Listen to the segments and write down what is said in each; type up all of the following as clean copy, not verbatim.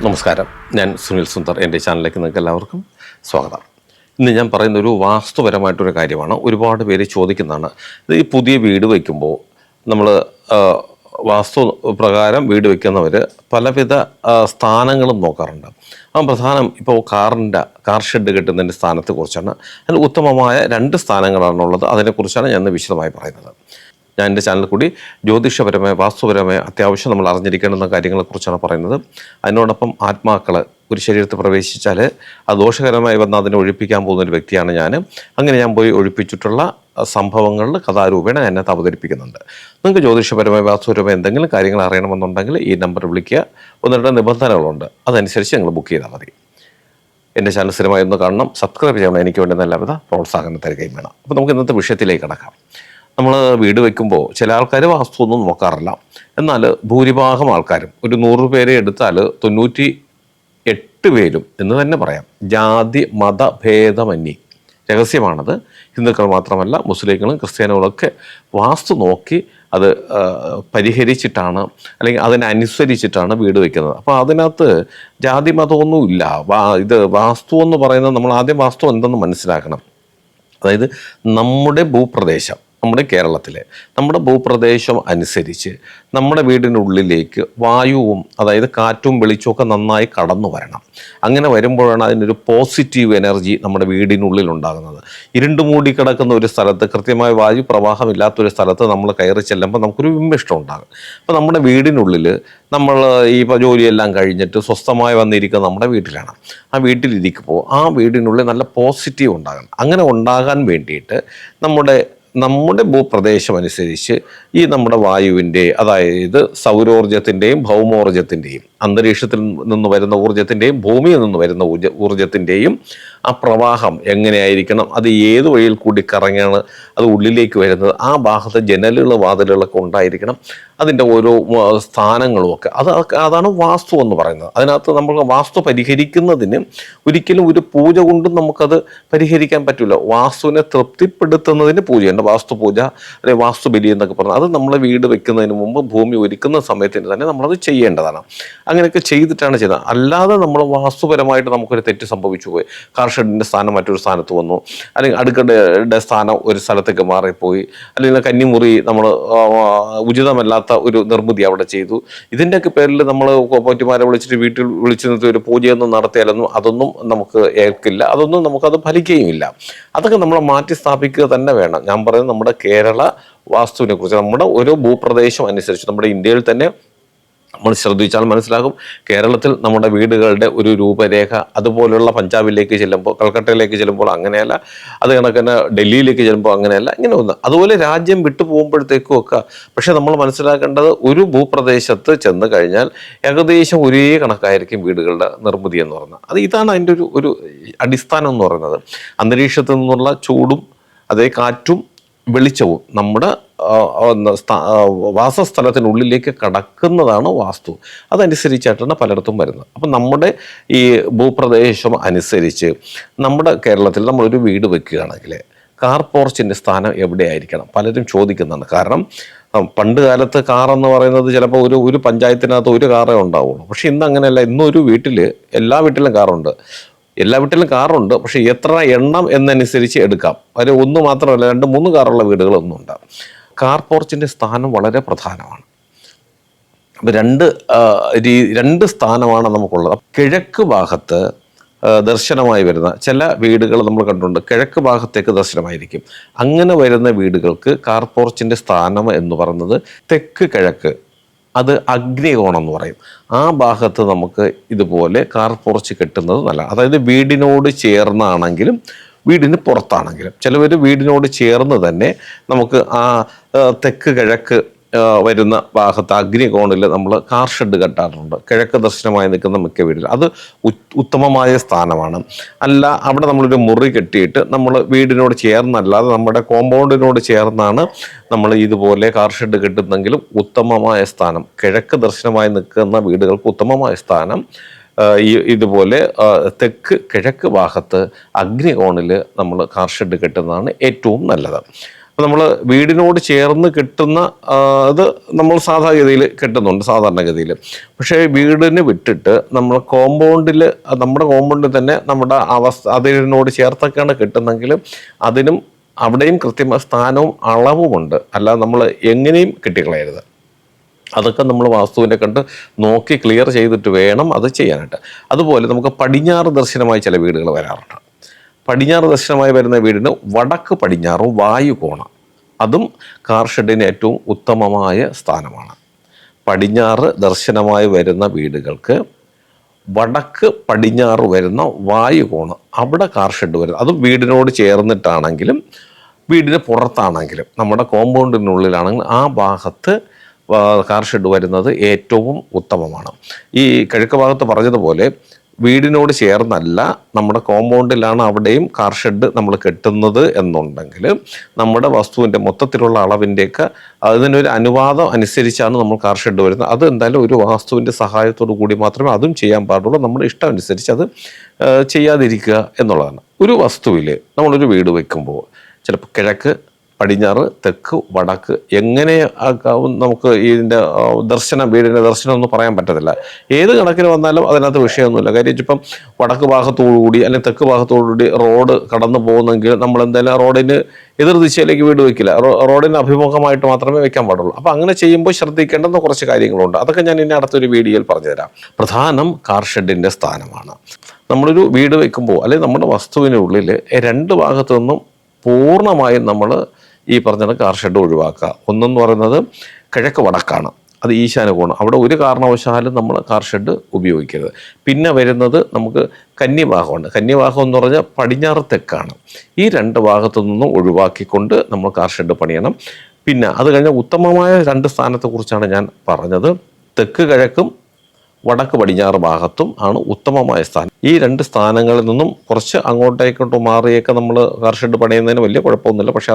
നമസ്കാരം, ഞാൻ സുനിൽ സുന്ദർ. എൻ്റെ ചാനലിലേക്ക് നിങ്ങൾക്ക് എല്ലാവർക്കും സ്വാഗതം. ഇന്ന് ഞാൻ പറയുന്ന ഒരു വാസ്തുപരമായിട്ടൊരു കാര്യമാണ്. ഒരുപാട് പേര് ചോദിക്കുന്നതാണ്. ഇത് ഈ പുതിയ വീട് വയ്ക്കുമ്പോൾ നമ്മൾ വാസ്തു പ്രകാരം വീട് വയ്ക്കുന്നവർ പലവിധ സ്ഥാനങ്ങളും നോക്കാറുണ്ട്. പ്രധാനം ഇപ്പോൾ കാർ ഷെഡ് കെട്ടുന്നതിൻ്റെ സ്ഥാനത്തെക്കുറിച്ചാണ്. അതിൽ ഉത്തമമായ 2 സ്ഥാനങ്ങളാണുള്ളത്. അതിനെക്കുറിച്ചാണ് ഞാൻ ഇന്ന് വിശദമായി പറയുന്നത്. ഞാൻ എൻ്റെ ചാനലിൽ കൂടി ജ്യോതിഷപരമായ വാസ്തുപരമായ അത്യാവശ്യം നമ്മൾ അറിഞ്ഞിരിക്കേണ്ടുന്ന കാര്യങ്ങളെക്കുറിച്ചാണ് പറയുന്നത്. അതിനോടൊപ്പം ആത്മാക്കൾ ഒരു ശരീരത്തിൽ പ്രവേശിച്ചാൽ അത് ദോഷകരമായി വന്ന് അതിനെ ഒഴിപ്പിക്കാൻ പോകുന്നൊരു വ്യക്തിയാണ് ഞാൻ. അങ്ങനെ ഞാൻ പോയി ഒഴിപ്പിച്ചിട്ടുള്ള സംഭവങ്ങളിൽ കഥാരൂപേണ എന്നത് അവതരിപ്പിക്കുന്നുണ്ട്. നിങ്ങൾക്ക് ജ്യോതിഷപരമായ വാസ്തുപരമായ എന്തെങ്കിലും കാര്യങ്ങൾ അറിയണമെന്നുണ്ടെങ്കിൽ ഈ നമ്പർ വിളിക്കുക. 1-2 നിബന്ധനകളുണ്ട്, അതനുസരിച്ച് നിങ്ങൾ ബുക്ക് ചെയ്താൽ മതി. എൻ്റെ ചാനൽ സ്ഥിരമായി ഒന്ന് കാണണം, സബ്സ്ക്രൈബ് ചെയ്യണം. എനിക്ക് വേണ്ടുന്ന എല്ലാവിധ പ്രോത്സാഹനം തരികയും വേണം. അപ്പോൾ നമുക്ക് ഇന്നത്തെ വിഷയത്തിലേക്ക് കടക്കാം. നമ്മൾ വീട് വയ്ക്കുമ്പോൾ ചില ആൾക്കാർ വാസ്തുവൊന്നും നോക്കാറില്ല. എന്നാൽ ഭൂരിഭാഗം ആൾക്കാരും ഒരു 100 പേരെ എടുത്താൽ 98 പേരും എന്ന് തന്നെ പറയാം ജാതി മത ഭേദമന്യേ, രഹസ്യമാണത്, ഹിന്ദുക്കൾ മാത്രമല്ല മുസ്ലിങ്ങളും ക്രിസ്ത്യാനികളൊക്കെ വാസ്തു നോക്കി അത് പരിഹരിച്ചിട്ടാണ് അല്ലെങ്കിൽ അതിനനുസരിച്ചിട്ടാണ് വീട് വയ്ക്കുന്നത്. അപ്പോൾ അതിനകത്ത് ജാതി മതമൊന്നുമില്ല. ഇത് വാസ്തു എന്ന് പറയുന്നത് നമ്മൾ ആദ്യം വാസ്തു എന്തെന്ന് മനസ്സിലാക്കണം. അതായത് നമ്മുടെ ഭൂപ്രദേശം, നമ്മുടെ കേരളത്തിലെ നമ്മുടെ ഭൂപ്രദേശം അനുസരിച്ച് നമ്മുടെ വീടിനുള്ളിലേക്ക് വായുവും അതായത് കാറ്റും വെളിച്ചമൊക്കെ നന്നായി കടന്നു വരണം. അങ്ങനെ വരുമ്പോഴാണ് അതിനൊരു പോസിറ്റീവ് എനർജി നമ്മുടെ വീടിനുള്ളിൽ ഉണ്ടാകുന്നത്. ഇരുണ്ട് മൂടി കിടക്കുന്ന ഒരു സ്ഥലത്ത്, കൃത്യമായ വായു പ്രവാഹമില്ലാത്തൊരു സ്ഥലത്ത് നമ്മൾ കയറി ചെല്ലുമ്പോൾ നമുക്കൊരു വിമ്മിഷ്ടം ഉണ്ടാകും. അപ്പോൾ നമ്മുടെ വീടിനുള്ളിൽ നമ്മൾ ഈ ജോലിയെല്ലാം കഴിഞ്ഞിട്ട് സ്വസ്ഥമായി വന്നിരിക്കുന്നത് നമ്മുടെ വീട്ടിലാണ്. ആ വീട്ടിലിരിക്കുമ്പോൾ ആ വീടിനുള്ളിൽ നല്ല പോസിറ്റീവ് ഉണ്ടാകണം. അങ്ങനെ ഉണ്ടാകാൻ വേണ്ടിയിട്ട് നമ്മുടെ ഭൂപ്രദേശം അനുസരിച്ച് ഈ നമ്മുടെ വായുവിൻ്റെ, അതായത് സൗരോർജത്തിൻ്റെയും ഭൗമോർജത്തിൻ്റെയും, അന്തരീക്ഷത്തിൽ നിന്ന് വരുന്ന ഊർജത്തിൻ്റെയും ഭൂമിയിൽ നിന്ന് വരുന്ന ഊർജത്തിൻ്റെയും ആ പ്രവാഹം എങ്ങനെയായിരിക്കണം, അത് ഏത് വഴിയിൽ കൂടി കറങ്ങിയാണ് അത് ഉള്ളിലേക്ക് വരുന്നത്, ആ ഭാഗത്ത് ജനലുകൾ വാതിലുകളൊക്കെ ഉണ്ടായിരിക്കണം. അതിൻ്റെ ഓരോ സ്ഥാനങ്ങളുമൊക്കെ അതാണ് വാസ്തു എന്ന് പറയുന്നത്. അതിനകത്ത് നമ്മൾ വാസ്തു പരിഹരിക്കുന്നതിന് ഒരിക്കലും ഒരു പൂജ കൊണ്ടും നമുക്കത് പരിഹരിക്കാൻ പറ്റില്ല. വാസ്തുവിനെ തൃപ്തിപ്പെടുത്തുന്നതിന് പൂജയുണ്ട്, വാസ്തു പൂജ അല്ലെങ്കിൽ വാസ്തു ബലി എന്നൊക്കെ പറഞ്ഞാൽ അത് നമ്മൾ വീട് വെക്കുന്നതിന് മുമ്പ് ഭൂമി ഒരുക്കുന്ന സമയത്തിന് തന്നെ നമ്മളത് ചെയ്യേണ്ടതാണ്. അങ്ങനെയൊക്കെ ചെയ്തിട്ടാണ് ചെയ്യുന്നത്. അല്ലാതെ നമ്മൾ വാസ്തുപരമായിട്ട് നമുക്കൊരു തെറ്റ് സംഭവിച്ചു പോയി, കാർ ഷെഡിൻ്റെ സ്ഥാനം മറ്റൊരു സ്ഥാനത്ത് വന്നു, അല്ലെങ്കിൽ അടുക്കളയുടെ സ്ഥാനം ഒരു സ്ഥലത്തേക്ക് മാറിപ്പോയി, അല്ലെങ്കിൽ കന്നിമുറി നമ്മൾ ഉചിതമല്ലാത്ത ഒരു നിർമ്മിതി അവിടെ ചെയ്തു, ഇതിൻ്റെയൊക്കെ പേരിൽ നമ്മൾ പോറ്റിമാരെ വിളിച്ചിട്ട് വീട്ടിൽ വിളിച്ചു നിർത്തി ഒരു പൂജയൊന്നും നടത്തിയാലൊന്നും അതൊന്നും നമുക്ക് ഏൽക്കില്ല, അതൊന്നും നമുക്കത് ഫലിക്കുകയുമില്ല. അതൊക്കെ നമ്മൾ മാറ്റി സ്ഥാപിക്കുക തന്നെ വേണം. ഞാൻ പറയുന്നത് നമ്മുടെ കേരള വാസ്തുവിനെ കുറിച്ച്, നമ്മുടെ ഓരോ ഭൂപ്രദേശം അനുസരിച്ച് നമ്മുടെ ഇന്ത്യയിൽ തന്നെ നമ്മൾ ശ്രദ്ധിച്ചാൽ മനസ്സിലാകും. കേരളത്തിൽ നമ്മുടെ വീടുകളുടെ ഒരു രൂപരേഖ അതുപോലുള്ള പഞ്ചാബിലേക്ക് ചെല്ലുമ്പോൾ, കൽക്കട്ടയിലേക്ക് ചെല്ലുമ്പോൾ അങ്ങനെയല്ല, അത് കണക്കിന് ഡൽഹിയിലേക്ക് ചെല്ലുമ്പോൾ അങ്ങനെയല്ല, ഇങ്ങനെ ഒന്ന് അതുപോലെ രാജ്യം വിട്ടു പോകുമ്പോഴത്തേക്കും ഒക്കെ. പക്ഷെ നമ്മൾ മനസ്സിലാക്കേണ്ടത് ഒരു ഭൂപ്രദേശത്ത് ചെന്ന് കഴിഞ്ഞാൽ ഏകദേശം ഒരേ കണക്കായിരിക്കും വീടുകളുടെ നിർമ്മിതി എന്ന് പറയുന്നത്. ഇതാണ് അതിൻ്റെ ഒരു അടിസ്ഥാനം എന്ന് പറയുന്നത്. അന്തരീക്ഷത്തിൽ നിന്നുള്ള ചൂടും അതേ കാറ്റും വെളിച്ചവും നമ്മുടെ വാസസ്ഥലത്തിനുള്ളിലേക്ക് കടക്കുന്നതാണ് വാസ്തു. അതനുസരിച്ചായിട്ടാണ് പലയിടത്തും വരുന്നത്. അപ്പം നമ്മുടെ ഈ ഭൂപ്രദേശം അനുസരിച്ച് നമ്മുടെ കേരളത്തിൽ നമ്മളൊരു വീട് വെക്കുകയാണെങ്കിൽ കാർ പോർച്ചിൻ്റെ സ്ഥാനം എവിടെയായിരിക്കണം പലരും ചോദിക്കുന്നതാണ്. കാരണം പണ്ട് കാലത്ത് കാറെന്ന് പറയുന്നത് ചിലപ്പോൾ ഒരു പഞ്ചായത്തിനകത്ത് ഒരു കാറേ ഉണ്ടാവുള്ളൂ. പക്ഷെ ഇന്ന് അങ്ങനെയല്ല. ഇന്നൊരു വീട്ടിൽ എല്ലാ വീട്ടിലും കാറുണ്ട്. പക്ഷെ എത്ര എണ്ണം എന്നനുസരിച്ച് എടുക്കാം. അത് 1 മാത്രമല്ല, 2-3 കാറുള്ള വീടുകളൊന്നും ഉണ്ട്. കാർ പോർച്ചിൻ്റെ സ്ഥാനം വളരെ പ്രധാനമാണ്. അപ്പം രണ്ട് സ്ഥാനമാണ് നമുക്കുള്ളത്. കിഴക്ക് ഭാഗത്ത് ദർശനമായി വരുന്ന ചില വീടുകൾ നമ്മൾ കണ്ടിട്ടുണ്ട്. കിഴക്ക് ഭാഗത്തേക്ക് ദർശനമായിരിക്കും. അങ്ങനെ വരുന്ന വീടുകൾക്ക് കാർ പോർച്ചിൻ്റെ സ്ഥാനം എന്ന് പറയുന്നത് തെക്ക് കിഴക്ക്, അത് അഗ്നികോണം എന്ന് പറയും. ആ ഭാഗത്ത് നമുക്ക് ഇതുപോലെ കാർ പോർച്ച് കെട്ടുന്നത് നല്ലതാണ്. അതായത് വീടിനോട് ചേർന്നാണെങ്കിലും വീടിന് പുറത്താണെങ്കിലും, ചിലവർ വീടിനോട് ചേർന്ന് തന്നെ നമുക്ക് ആ തെക്ക് കിഴക്ക് വരുന്ന ഭാഗത്ത് അഗ്നികോണിൽ നമ്മൾ കാർ ഷെഡ് കെട്ടാറുണ്ട്. കിഴക്ക് ദർശനമായി നിൽക്കുന്ന മിക്ക വീടിൽ അത് ഉത്തമമായ സ്ഥാനമാണ്. അല്ല, അവിടെ നമ്മളൊരു മുറി കെട്ടിയിട്ട് നമ്മൾ വീടിനോട് ചേർന്നല്ലാതെ നമ്മുടെ കോമ്പൗണ്ടിനോട് ചേർന്നാണ് നമ്മൾ ഇതുപോലെ കാർ ഷെഡ് കെട്ടുന്നെങ്കിലും ഉത്തമമായ സ്ഥാനം, കിഴക്ക് ദർശനമായി നിൽക്കുന്ന വീടുകൾക്ക് ഉത്തമമായ സ്ഥാനം ഇതുപോലെ തെക്ക് കിഴക്ക് ഭാഗത്ത് അഗ്നികോണിൽ നമ്മൾ കാർ ഷെഡ് കെട്ടുന്നതാണ് ഏറ്റവും നല്ലത്. അപ്പോൾ നമ്മൾ വീടിനോട് ചേർന്ന് കെട്ടുന്ന ഇത് നമ്മൾ സാധാരണഗതിയിൽ കെട്ടുന്നുണ്ട് സാധാരണഗതിയിൽ. പക്ഷേ വീടിന് വിട്ടിട്ട് നമ്മൾ നമ്മുടെ കോമ്പൗണ്ടിൽ തന്നെ നമ്മുടെ അതിനോട് ചേർത്തൊക്കെയാണ് കെട്ടുന്നെങ്കിൽ അതിനും അവിടെയും കൃത്യമായ സ്ഥാനവും അളവുമുണ്ട്. അല്ലാതെ നമ്മൾ എങ്ങനെയും കെട്ടിക്കളയരുത്. അതൊക്കെ നമ്മൾ വാസ്തുവിനെ കണ്ട് നോക്കി ക്ലിയർ ചെയ്തിട്ട് വേണം അത് ചെയ്യാനായിട്ട്. അതുപോലെ നമുക്ക് പടിഞ്ഞാറ് ദർശനമായി ചില വീടുകൾ വരാറുണ്ട്. പടിഞ്ഞാറ് ദർശനമായി വരുന്ന വീടിന് വടക്ക് പടിഞ്ഞാറും വായുകോണം, അതും കാർ ഷെഡിന് ഏറ്റവും ഉത്തമമായ സ്ഥാനമാണ്. പടിഞ്ഞാറ് ദർശനമായി വരുന്ന വീടുകൾക്ക് വടക്ക് പടിഞ്ഞാറ് വരുന്ന വായുകോണം, അവിടെ കാർ ഷെഡ് വരുന്നത്, അതും വീടിനോട് ചേർന്നിട്ടാണെങ്കിലും വീടിന് പുറത്താണെങ്കിലും നമ്മുടെ കോമ്പൗണ്ടിനുള്ളിലാണെങ്കിലും ആ ഭാഗത്ത് കാർ ഷെഡ് വരുന്നത് ഏറ്റവും ഉത്തമമാണ്. ഈ കിഴക്ക് ഭാഗത്ത് പറഞ്ഞതുപോലെ വീടിനോട് ചേർന്നല്ല നമ്മുടെ കോമ്പൗണ്ടിലാണ് അവിടെയും കാർ ഷെഡ് നമ്മൾ കെട്ടുന്നത് എന്നുണ്ടെങ്കിൽ നമ്മുടെ വസ്തുവിൻ്റെ മൊത്തത്തിലുള്ള അളവിൻ്റെയൊക്കെ അതിനൊരു അനുവാദം അനുസരിച്ചാണ് നമ്മൾ കാർ ഷെഡ് വരുന്നത്. അത് എന്തായാലും ഒരു വാസ്തുവിൻ്റെ സഹായത്തോടു കൂടി മാത്രമേ അതും ചെയ്യാൻ പാടുള്ളൂ. നമ്മുടെ ഇഷ്ടം അനുസരിച്ച് അത് ചെയ്യാതിരിക്കുക എന്നുള്ളതാണ്. ഒരു വസ്തുവിൽ നമ്മളൊരു വീട് വയ്ക്കുമ്പോൾ ചിലപ്പോൾ കിഴക്ക്, പടിഞ്ഞാറ്, തെക്ക്, വടക്ക് എങ്ങനെ നമുക്ക് ഇതിൻ്റെ വീടിൻ്റെ ദർശനം ഒന്നും പറയാൻ പറ്റത്തില്ല. ഏത് കണക്കിന് വന്നാലും അതിനകത്ത് വിഷയമൊന്നുമില്ല. കാര്യം ഇപ്പം വടക്ക് ഭാഗത്തോടുകൂടി അല്ലെങ്കിൽ തെക്ക് ഭാഗത്തോടുകൂടി റോഡ് കടന്നു പോകുന്നെങ്കിൽ നമ്മൾ എന്തായാലും റോഡിന് എതിർ ദിശയിലേക്ക് വീട് വയ്ക്കില്ല, റോഡിന് അഭിമുഖമായിട്ട് മാത്രമേ വെക്കാൻ പാടുള്ളൂ. അപ്പം അങ്ങനെ ചെയ്യുമ്പോൾ ശ്രദ്ധിക്കേണ്ടുന്ന കുറച്ച് കാര്യങ്ങളുണ്ട്. അതൊക്കെ ഞാൻ ഇനി അടുത്തൊരു വീഡിയോയിൽ പറഞ്ഞുതരാം. പ്രധാനം കാർ ഷെഡിൻ്റെ സ്ഥാനമാണ്. നമ്മളൊരു വീട് വയ്ക്കുമ്പോൾ അല്ലെങ്കിൽ നമ്മുടെ വസ്തുവിനുള്ളിൽ രണ്ട് ഭാഗത്തു നിന്നും പൂർണ്ണമായും നമ്മൾ ഈ പറഞ്ഞ കാർ ഷെഡ് ഒഴിവാക്കുക. ഒന്നെന്ന് പറയുന്നത് കിഴക്ക് വടക്കാണ്, അത് ഈശാനകോണം, അവിടെ ഒരു കാരണവശാലും നമ്മൾ കാർ ഷെഡ് ഉപയോഗിക്കരുത്. പിന്നെ വരുന്നത് നമുക്ക് കന്നിഭാഗമുണ്ട്. കന്നിഭാഗം എന്ന് പറഞ്ഞാൽ പടിഞ്ഞാറ് തെക്കാണ്. ഈ രണ്ട് ഭാഗത്തു നിന്നും ഒഴിവാക്കിക്കൊണ്ട് നമ്മൾ കാർ ഷെഡ് പണിയണം. പിന്നെ അത് കഴിഞ്ഞാൽ ഉത്തമമായ രണ്ട് സ്ഥാനത്തെക്കുറിച്ചാണ് ഞാൻ പറഞ്ഞത്. തെക്ക് കിഴക്കും വടക്ക് പടിഞ്ഞാറ് ഭാഗത്തും ആണ് ഉത്തമമായ സ്ഥാനം. ഈ രണ്ട് സ്ഥാനങ്ങളിൽ നിന്നും കുറച്ച് അങ്ങോട്ടേക്കോട്ട് മാറിയൊക്കെ നമ്മൾ കാർ ഷെഡ് പണിയുന്നതിന് വലിയ കുഴപ്പമൊന്നുമില്ല. പക്ഷേ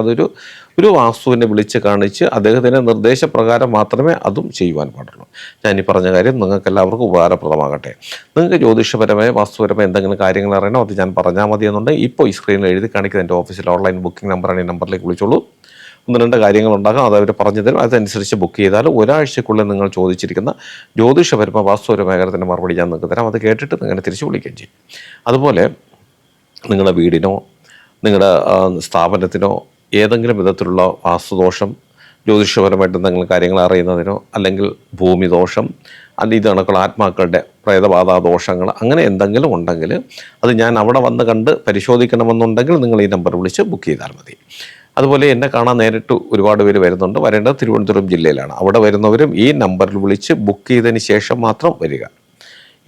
ഒരു വാസ്തുവിനെ വിളിച്ച് കാണിച്ച് അദ്ദേഹത്തിൻ്റെ നിർദ്ദേശപ്രകാരം മാത്രമേ അതും ചെയ്യുവാൻ പാടുള്ളൂ. ഞാൻ ഈ പറഞ്ഞ കാര്യം നിങ്ങൾക്ക് എല്ലാവർക്കും ഉപകാരപ്രദമാകട്ടെ. നിങ്ങൾക്ക് ജ്യോതിഷപരമായ വാസ്തുപരമായ എന്തെങ്കിലും കാര്യങ്ങൾ അറിയണോ അത് ഞാൻ പറഞ്ഞാൽ മതി എന്നുണ്ടെങ്കിൽ ഇപ്പോൾ ഈ സ്ക്രീനിൽ എഴുതി കാണിക്കുന്ന എൻ്റെ ഓഫീസിൽ ഓൺലൈൻ ബുക്കിംഗ് നമ്പറാണ്. ഈ നമ്പറിലേക്ക് വിളിച്ചോളൂ. 1-2 കാര്യങ്ങളുണ്ടാകാം, അത് അവർ പറഞ്ഞു തരും. അതനുസരിച്ച് ബുക്ക് ചെയ്താൽ ഒരാഴ്ചക്കുള്ളിൽ നിങ്ങൾ ചോദിച്ചിരിക്കുന്ന ജ്യോതിഷപരമായ വാസ്തുപരമായ കാര്യത്തിൻ്റെ മറുപടി ഞാൻ നിങ്ങൾക്ക് തരാം. അത് കേട്ടിട്ട് നിങ്ങൾ തിരിച്ച് വിളിക്കുകയും ചെയ്യും. അതുപോലെ നിങ്ങളുടെ വീടിനോ നിങ്ങളുടെ സ്ഥാപനത്തിനോ ഏതെങ്കിലും വിധത്തിലുള്ള വാസ്തുദോഷം, ജ്യോതിഷപരമായിട്ട് എന്തെങ്കിലും കാര്യങ്ങൾ അറിയുന്നതിനോ, അല്ലെങ്കിൽ ഭൂമിദോഷം, അല്ലെങ്കിൽ ഇത് കണക്കുള്ള ആത്മാക്കളുടെ പ്രേതബാധ ദോഷങ്ങൾ, അങ്ങനെ എന്തെങ്കിലും ഉണ്ടെങ്കിൽ അത് ഞാൻ അവിടെ വന്ന് കണ്ട് പരിശോധിക്കണമെന്നുണ്ടെങ്കിൽ നിങ്ങൾ ഈ നമ്പർ വിളിച്ച് ബുക്ക് ചെയ്താൽ മതി. അതുപോലെ എന്നെ കാണാൻ നേരിട്ട് ഒരുപാട് പേര് വരുന്നുണ്ട്. വരേണ്ടത് തിരുവനന്തപുരം ജില്ലയിലാണ്. അവിടെ വരുന്നവരും ഈ നമ്പറിൽ വിളിച്ച് ബുക്ക് ചെയ്തതിന് ശേഷം മാത്രം വരിക.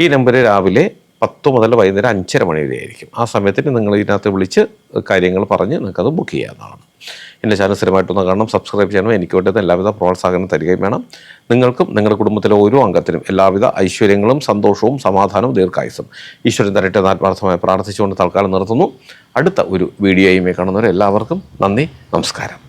ഈ നമ്പർ രാവിലെ 10 മുതൽ വൈകുന്നേരം 5:30 മണി വരെ ആയിരിക്കും. ആ സമയത്തിന് നിങ്ങൾ ഇതിനകത്ത് വിളിച്ച് കാര്യങ്ങൾ പറഞ്ഞ് നിങ്ങൾക്കത് ബുക്ക് ചെയ്യാവുന്നതാണ്. എൻ്റെ ചാനൽ സ്ഥിരമായിട്ടൊന്ന് കാണണം, സബ്സ്ക്രൈബ് ചെയ്യണം. എനിക്ക് വേണ്ടത് എല്ലാവിധ പ്രോത്സാഹനം തരികയും വേണം. നിങ്ങൾക്കും നിങ്ങളുടെ കുടുംബത്തിലെ ഓരോ അംഗത്തിനും എല്ലാവിധ ഐശ്വര്യങ്ങളും സന്തോഷവും സമാധാനവും ദീർഘായുസ്സും ഈശ്വരൻ തരട്ടെ എന്ന് ആത്മാർത്ഥമായി പ്രാർത്ഥിച്ചുകൊണ്ട് തൽക്കാലം നിർത്തുന്നു. അടുത്ത ഒരു വീഡിയോയുമായി കാണുന്നവരെ എല്ലാവർക്കും നന്ദി, നമസ്കാരം.